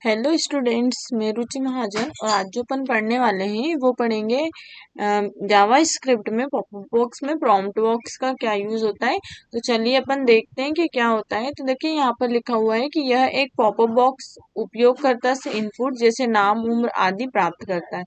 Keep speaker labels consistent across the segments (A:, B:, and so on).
A: Hello students, मैं रुचि महाजन और आज जो अपन पढ़ने वाले हैं वो पढ़ेंगे जावा स्क्रिप्ट में पॉपअप बॉक्स में प्रॉम्प्ट बॉक्स का क्या यूज होता है। तो चलिए अपन देखते हैं कि क्या होता है। तो देखिए यहाँ पर लिखा हुआ है कि यह एक पॉपअप बॉक्स उपयोगकर्ता से इनपुट जैसे नाम, उम्र आदि प्राप्त करता है।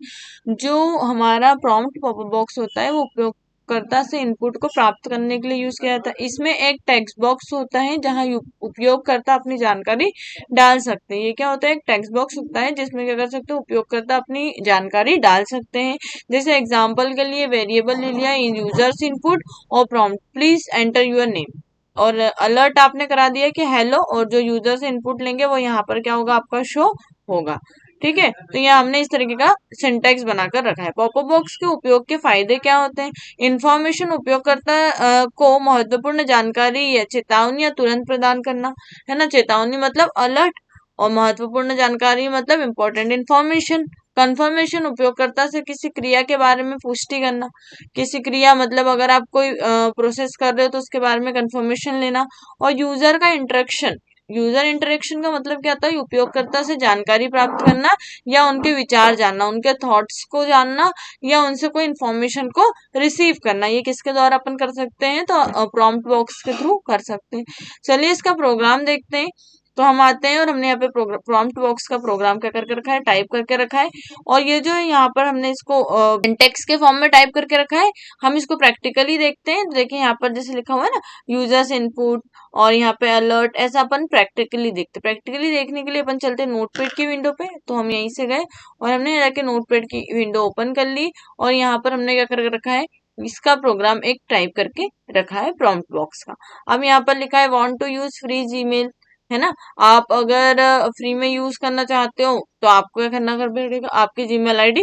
A: जो हमारा प्रॉम्प्ट पॉपअप बॉक्स होता है वो उपयोगकर्ता से इनपुट को प्राप्त करने के लिए यूज किया जाता है। इसमें एक टेक्स्ट बॉक्स होता है जहाँ उपयोगकर्ता अपनी जानकारी डाल सकते हैं। ये क्या होता है, एक टेक्स्ट बॉक्स होता है जिसमें क्या कर सकते हैं, उपयोगकर्ता अपनी जानकारी डाल सकते हैं। जैसे एग्जांपल के लिए वेरिएबल ले लिया, यूजर्स इनपुट और prompt please enter your name, और अलर्ट आपने करा दिया कि हेलो, और जो यूजर से इनपुट लेंगे वो यहाँ पर क्या होगा, आपका शो होगा। ठीक है, तो यहाँ हमने इस तरीके का सिंटेक्स बनाकर रखा है। पॉपअप बॉक्स के उपयोग के फायदे क्या होते हैं। इंफॉर्मेशन, उपयोगकर्ता को महत्वपूर्ण जानकारी या चेतावनी तुरंत प्रदान करना, है ना। चेतावनी मतलब अलर्ट, और महत्वपूर्ण जानकारी मतलब इंपॉर्टेंट इंफॉर्मेशन। कंफर्मेशन, उपयोगकर्ता से किसी क्रिया के बारे में पुष्टि करना। किसी क्रिया मतलब अगर आप कोई प्रोसेस कर रहे हो तो उसके बारे में कंफर्मेशन लेना। और यूजर का इंटरेक्शन, यूजर इंटरेक्शन का मतलब क्या होता है, उपयोगकर्ता से जानकारी प्राप्त करना या उनके विचार जानना, उनके थॉट्स को जानना, या उनसे कोई इंफॉर्मेशन को रिसीव करना। ये किसके द्वारा अपन कर सकते हैं, तो प्रॉम्प्ट बॉक्स के थ्रू कर सकते हैं। चलिए इसका प्रोग्राम देखते हैं। तो हम आते हैं और हमने यहाँ पे प्रॉम्प्ट बॉक्स का प्रोग्राम क्या करके रखा है, टाइप करके रखा है। और ये जो है यहाँ पर हमने इसको टेक्स्ट के फॉर्म में टाइप करके रखा है। हम इसको प्रैक्टिकली देखते हैं। देखिए यहाँ पर जैसे लिखा हुआ है ना, यूजर्स इनपुट और यहाँ पे अलर्ट, ऐसा अपन प्रैक्टिकली देखते हैं। प्रैक्टिकली देखने के लिए अपन चलते हैं नोटपैड की विंडो पे। तो हम यहीं से गए और हमने जाके नोटपैड की विंडो ओपन कर ली, और यहाँ पर हमने क्या करके रखा है, इसका प्रोग्राम एक टाइप करके रखा है प्रॉम्प्ट बॉक्स का। अब यहाँ पर लिखा है want to use free Gmail, है ना। आप अगर फ्री में यूज करना चाहते हो तो आपको क्या करना कर पड़ेगा, आपकी जीमेल आईडी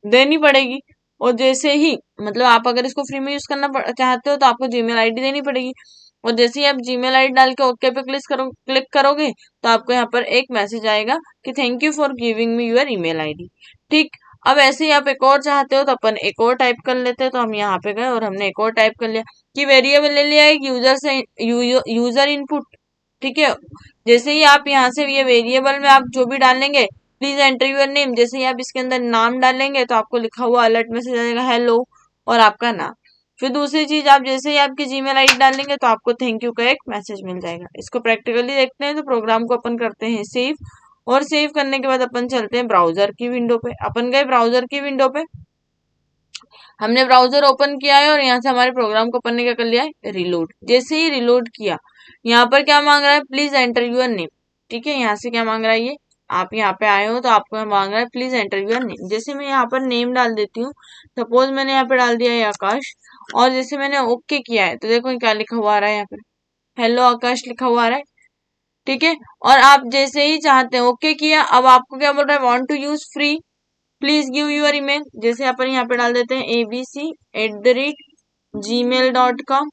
A: देनी पड़ेगी। और जैसे ही मतलब आप अगर इसको फ्री में यूज करना चाहते हो तो आपको जीमेल आईडी देनी पड़ेगी। और जैसे ही आप जीमेल आईडी डाल के ओके पे क्लिक करोगे तो आपको यहाँ पर एक मैसेज आएगा कि thank you for giving me your email ID. ठीक, अब ऐसे ही आप एक और चाहते हो तो अपन एक और टाइप कर लेते हैं। तो हम यहाँ पे गए और हमने एक और टाइप कर लिया कि वेरिएबल ले लिया एक यूजर से, यूजर इनपुट। ठीक है, जैसे ही आप यहाँ से ये वेरिएबल में आप जो भी डालेंगे, प्लीज एंटर योर नेम, जैसे ही आप इसके अंदर नाम डालेंगे तो आपको लिखा हुआ अलर्ट मैसेज आ जाएगा हेलो और आपका नाम। फिर दूसरी चीज, आप जैसे ही आपकी जीमेल आईडी डालेंगे तो आपको थैंक यू का एक मैसेज मिल जाएगा। इसको प्रैक्टिकली देखते हैं। तो प्रोग्राम को अपन करते हैं सेव, और सेव करने के बाद अपन चलते हैं ब्राउजर की विंडो पे। अपन गए ब्राउजर की विंडो पे, हमने ब्राउजर ओपन किया है और यहाँ से हमारे प्रोग्राम को अपन ने क्या कर लिया है, रिलोड। जैसे ही रिलोड किया, यहाँ पर क्या मांग रहा है, प्लीज एंटर योर नेम। ठीक है, यहाँ से क्या मांग रहा है, ये आप यहाँ पे आए हो तो आपको यहाँ मांग रहा है प्लीज एंटर योर नेम। जैसे मैं यहाँ पर नेम डाल देती हूँ, सपोज मैंने यहाँ पे डाल दिया है आकाश, और जैसे मैंने ओके किया है तो देखो क्या लिखा हुआ आ रहा है, यहाँ पे हेलो आकाश लिखा हुआ आ रहा है। ठीक है, और आप जैसे ही चाहते हैं ओके किया, अब आपको क्या बोल रहा है, want to use free, please give your email. जैसे अपन यहाँ पे डाल देते हैं abc@gmail.com।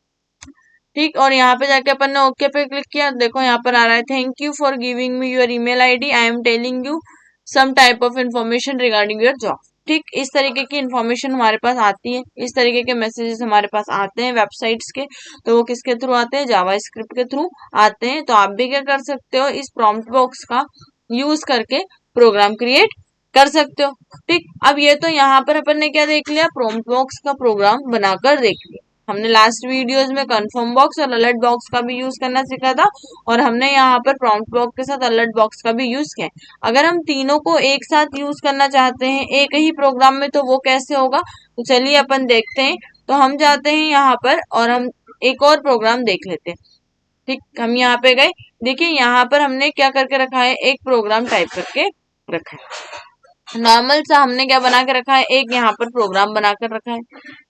A: ठीक, और यहाँ पे जाके अपन ने ओके पे क्लिक किया, देखो यहाँ पर आ रहा है thank you for giving me your email ID, I am telling you some type of information regarding your job. ठीक, इस तरीके की इंफॉर्मेशन हमारे पास आती है, इस तरीके के मैसेजेस हमारे पास आते हैं वेबसाइट्स के। तो वो किसके थ्रू आते हैं, जावा स्क्रिप्ट के थ्रू आते हैं। तो आप भी क्या कर सकते हो, इस प्रॉम्प्ट बॉक्स का यूज करके प्रोग्राम क्रिएट कर सकते हो। ठीक, अब ये तो यहाँ पर अपन ने क्या देख लिया, प्रॉम्प्ट बॉक्स का प्रोग्राम बनाकर देख लिया। हमने लास्ट वीडियोस में कन्फर्म बॉक्स और अलर्ट बॉक्स का भी यूज करना सीखा था, और हमने यहाँ पर प्रॉम्प्ट बॉक्स के साथ अलर्ट बॉक्स का भी यूज किया है। अगर हम तीनों को एक साथ यूज करना चाहते हैं एक ही प्रोग्राम में तो वो कैसे होगा, तो चलिए अपन देखते हैं। तो हम जाते हैं यहाँ पर और हम एक और प्रोग्राम देख लेते हैं। ठीक, हम यहाँ पे गए, देखिए यहाँ पर हमने क्या करके रखा है, एक प्रोग्राम टाइप करके रखा है। नॉर्मल सा हमने क्या बना के रखा है, एक यहाँ पर प्रोग्राम बनाकर रखा है।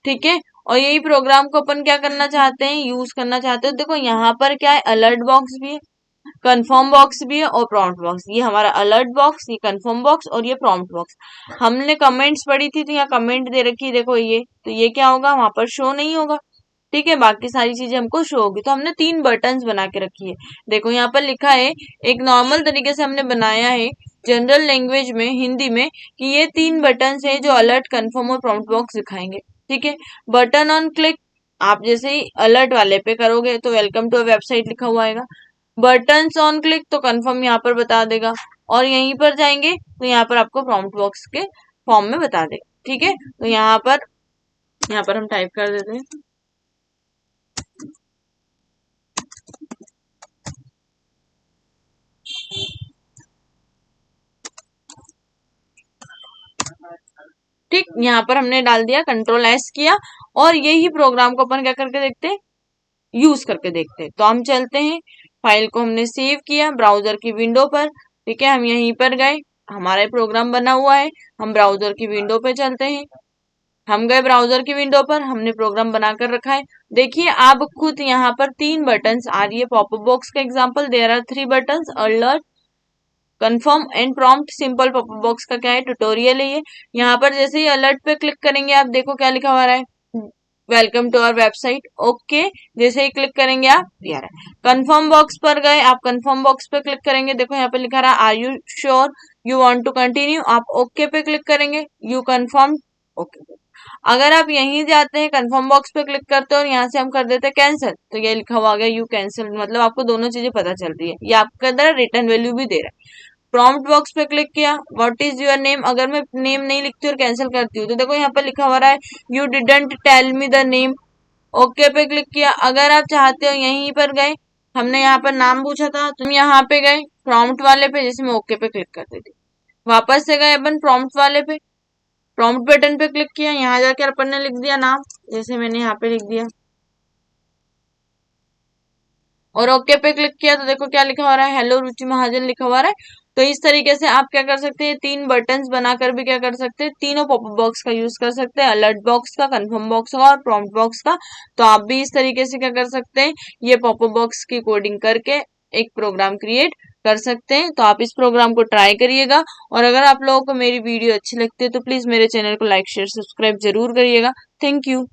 A: ठीक है, और यही प्रोग्राम को अपन क्या करना चाहते हैं, यूज करना चाहते हैं। देखो यहाँ पर क्या है, अलर्ट बॉक्स भी है, कंफर्म बॉक्स भी है और प्रॉम्प्ट बॉक्स। ये हमारा अलर्ट बॉक्स, ये कंफर्म बॉक्स और ये प्रॉम्प्ट बॉक्स। हमने कमेंट्स पढ़ी थी तो यहाँ कमेंट दे रखी है, देखो ये, तो ये क्या होगा, वहां पर शो नहीं होगा। ठीक है, बाकी सारी चीजें हमको शो होगी। तो हमने तीन बटन्स बना के रखी है। देखो यहाँ पर लिखा है, एक नॉर्मल तरीके से हमने बनाया है जनरल लैंग्वेज में, हिंदी में, कि ये तीन बटन्स है जो अलर्ट, कंफर्म और प्रॉम्प्ट बॉक्स दिखाएंगे। ठीक है, बटन ऑन क्लिक, आप जैसे ही अलर्ट वाले पे करोगे तो वेलकम टू वेबसाइट लिखा हुआ आएगा। बटन्स ऑन क्लिक तो कंफर्म यहाँ पर बता देगा, और यहीं पर जाएंगे तो यहाँ पर आपको प्रॉम्प्ट बॉक्स के फॉर्म में बता देगा। ठीक है, तो यहाँ पर हम टाइप कर देते हैं। ठीक, यहाँ पर हमने डाल दिया, कंट्रोल एस किया, और यही प्रोग्राम को अपन क्या करके देखते हैं, यूज करके देखते हैं। तो हम चलते हैं, फाइल को हमने सेव किया ब्राउजर की विंडो पर। ठीक है, हम यहीं पर गए, हमारा प्रोग्राम बना हुआ है, हम ब्राउजर की विंडो पे चलते हैं। हम गए ब्राउजर की विंडो पर, हमने प्रोग्राम बनाकर रखा है। देखिए आप खुद यहाँ पर 3 बटन्स आ रही है पॉपअप बॉक्स का example, there are 3 buttons, alert, confirm and prompt. Simple popup box का क्या है, ट्यूटोरियल है ये। यहाँ पर जैसे ही अलर्ट पे क्लिक करेंगे, आप देखो क्या लिखा हुआ है, welcome to our website. Okay, जैसे ही क्लिक करेंगे आप, यार कंफर्म बॉक्स पर गए, आप कंफर्म बॉक्स पे क्लिक करेंगे, देखो यहाँ पे लिखा रहा are you sure you want to continue, आप ओके पे क्लिक करेंगे, यू कंफर्म। ओके, अगर आप यहीं जाते हैं कंफर्म बॉक्स पे क्लिक करते हो और यहाँ से हम कर देते हैं कैंसिल, तो ये लिखा हुआ आ गया यू कैंसिल, मतलब आपको दोनों चीजें पता चल रही है, ये आपके अंदर रिटर्न वैल्यू भी दे रहा है। प्रॉम्प्ट बॉक्स पे क्लिक किया, व्हाट इज योर नेम, अगर मैं नेम नहीं लिखती और कैंसिल करती हूँ तो देखो यहाँ पे लिखा हुआ रहा है you didn't tell me the name. Okay पे क्लिक किया, अगर आप चाहते हो यहीं पर गए, हमने यहाँ पर नाम पूछा था तो हम यहाँ पे गए प्रॉम्प्ट वाले पे, जैसे मैं ओके पे क्लिक कर देती, वापस से गए अपन प्रॉम्प्ट वाले पे, प्रॉम्प्ट बटन पे क्लिक किया, यहाँ जाकर अपन ने लिख दिया नाम, जैसे मैंने यहाँ पे लिख दिया, और ओके पे क्लिक किया तो देखो क्या लिखा हो रहा है, हेलो रुचि महाजन लिखा हुआ है। तो इस तरीके से आप क्या कर सकते हैं, 3 बटन्स बनाकर भी क्या कर सकते हैं, तीनों पॉपअप बॉक्स का यूज कर सकते हैं, अलर्ट बॉक्स का, कंफर्म बॉक्स का और प्रॉम्प्ट बॉक्स का। तो आप भी इस तरीके से क्या कर सकते हैं, ये पॉपअप बॉक्स की कोडिंग करके एक प्रोग्राम क्रिएट कर सकते हैं। तो आप इस प्रोग्राम को ट्राई करिएगा, और अगर आप लोगों को मेरी वीडियो अच्छी लगती है तो प्लीज मेरे चैनल को लाइक शेयर सब्सक्राइब जरूर करिएगा। Thank you.